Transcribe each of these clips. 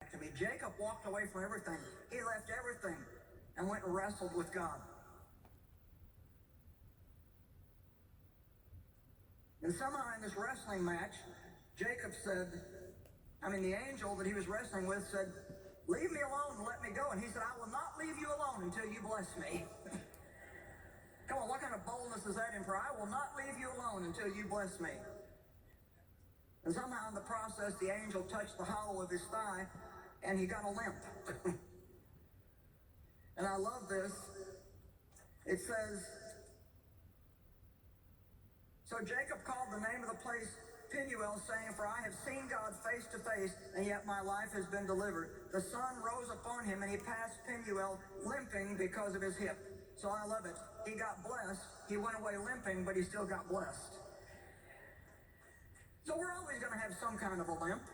back to me. Jacob walked away from everything. He left everything and went and wrestled with God. And somehow in this wrestling match, Jacob said, the angel that he was wrestling with said, "Leave me alone and let me go." And he said, "I will not leave you alone until you bless me." Come on, what kind of boldness is that in prayer? I will not leave you alone until you bless me. And somehow in the process, the angel touched the hollow of his thigh, and he got a limp. And I love this. It says, "So Jacob called the name of the place Peniel, saying, 'For I have seen God face to face, and yet my life has been delivered.' The sun rose upon him, and he passed Peniel limping because of his hip." So I love it. He got blessed. He went away limping, but he still got blessed. So we're always going to have some kind of a limp.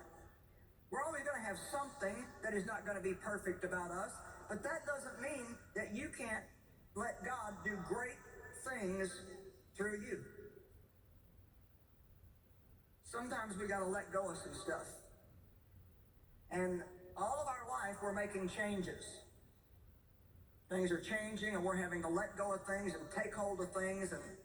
We're always going to have something that is not going to be perfect about us. But that doesn't mean that you can't let God do great things through you. Sometimes we got to let go of some stuff. And all of our life, we're making changes. Things are changing, and we're having to let go of things and take hold of things. And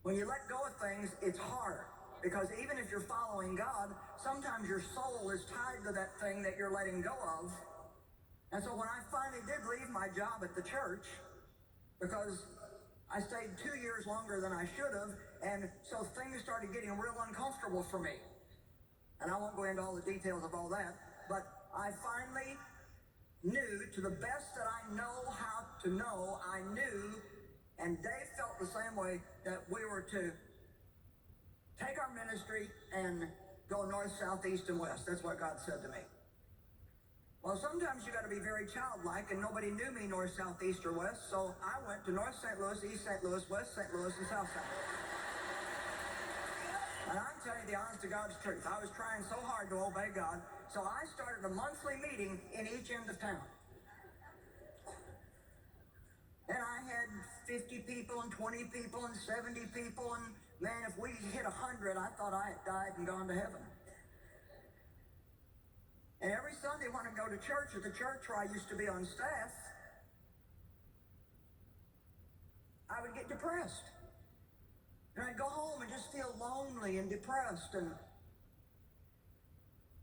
when you let go of things, it's hard. Because even if you're following God, sometimes your soul is tied to that thing that you're letting go of. And so when I finally did leave my job at the church, because I stayed 2 years longer than I should have, and so things started getting real uncomfortable for me. And I won't go into all the details of all that, but I finally knew, to the best that I know how to know, I knew, and Dave felt the same way, that we were to take our ministry and go north, south, east, and west. That's what God said to me. Well, sometimes you got to be very childlike, and nobody knew me north, south, east, or west, so I went to North St. Louis, East St. Louis, West St. Louis, and South St. Louis. And I'm telling you the honest to God's truth. I was trying so hard to obey God, so I started a monthly meeting in each end of town. And I had 50 people and 20 people and 70 people, and man, if we hit 100, I thought I had died and gone to heaven. And every Sunday when I go to church, at the church where I used to be on staff, I would get depressed. And I'd go home and just feel lonely and depressed. And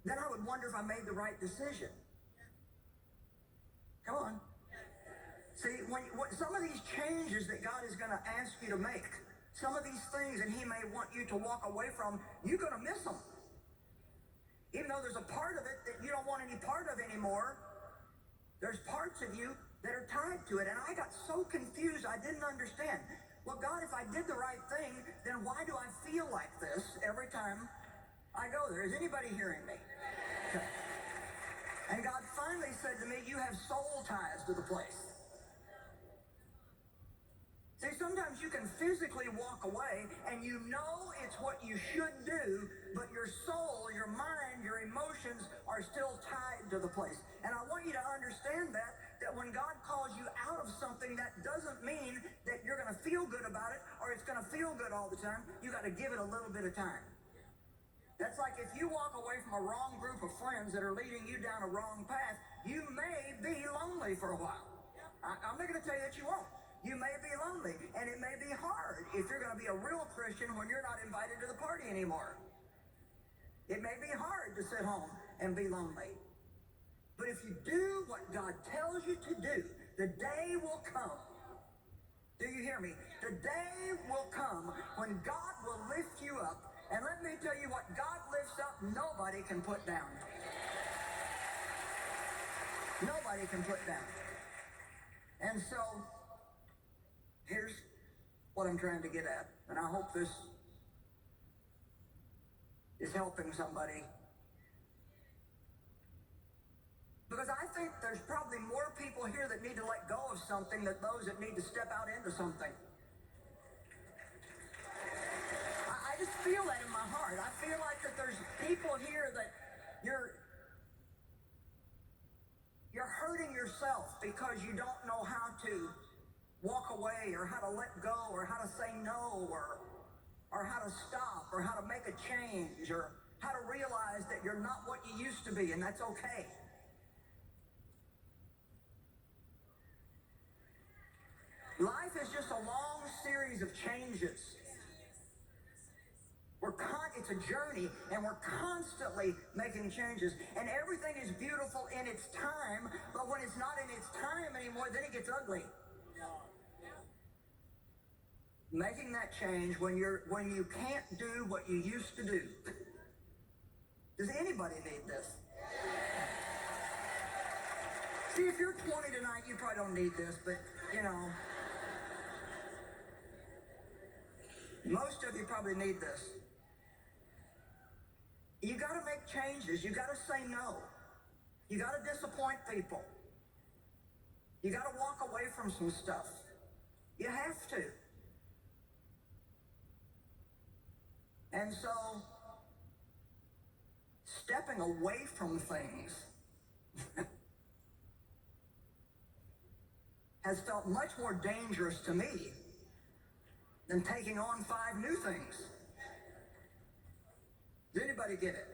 then I would wonder if I made the right decision. Come on. See, when some of these changes that God is going to ask you to make, some of these things that he may want you to walk away from, you're going to miss them. Even though there's a part of it that you don't want any part of anymore, there's parts of you that are tied to it. And I got so confused, I didn't understand. Well, God, if I did the right thing, then why do I feel like this every time I go there? Is anybody hearing me? Okay. And God finally said to me, you have soul ties to the place. See, sometimes you can physically walk away and you know it's what you should do, but your soul, your mind, your emotions are still tied to the place. And I want you to understand that when God calls you out of something, that doesn't mean that you're going to feel good about it or it's going to feel good all the time. You got to give it a little bit of time. That's like if you walk away from a wrong group of friends that are leading you down a wrong path, you may be lonely for a while. I'm not going to tell you that you won't. You may be lonely, and it may be hard if you're going to be a real Christian when you're not invited to the party anymore. It may be hard to sit home and be lonely. But if you do what God tells you to do, the day will come. Do you hear me? The day will come when God will lift you up. And let me tell you what God lifts up, nobody can put down. Nobody can put down. And so, here's what I'm trying to get at, and I hope this is helping somebody. Because I think there's probably more people here that need to let go of something than those that need to step out into something. I just feel that in my heart. I feel like that there's people here that you're hurting yourself because you don't know how to walk away or how to let go or how to say no or how to stop or how to make a change or how to realize that you're not what you used to be, and that's okay. Life is just a long series of changes. It's a journey, and we're constantly making changes. And everything is beautiful in its time, but when it's not in its time anymore, then it gets ugly. Making that change when you can't do what you used to do. Does anybody need this? See, if you're 20 tonight, you probably don't need this, but most of you probably need this. You got to make changes. You got to say no. You got to disappoint people. You got to walk away from some stuff. You have to. And so, stepping away from things has felt much more dangerous to me than taking on 5 new things. Does anybody get it?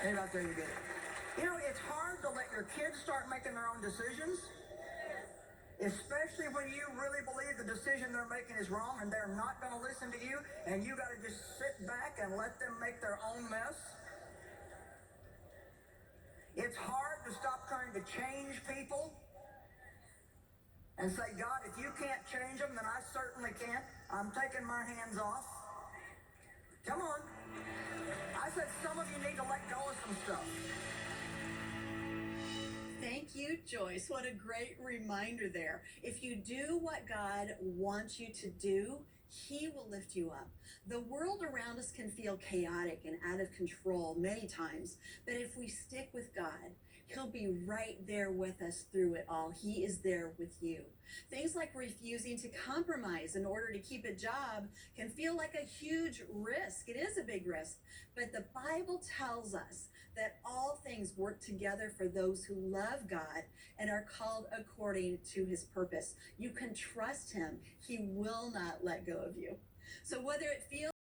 Anybody out there get it? It's hard to let your kids start making their own decisions, especially when you really believe the decision they're making is wrong and they're not going to listen to you, and you got to just sit back and let them make their own mess. It's hard to stop trying to change people and say, God, if you can't change them, then I certainly can't. I'm taking my hands off. Come on. I said some of you need to let go of some stuff. Thank you, Joyce. What a great reminder there. If you do what God wants you to do, He will lift you up. The world around us can feel chaotic and out of control many times, but if we stick with God, He'll be right there with us through it all. He is there with you. Things like refusing to compromise in order to keep a job can feel like a huge risk. It is a big risk, but the Bible tells us that all things work together for those who love God and are called according to His purpose. You can trust Him. He will not let go of you. So whether it feels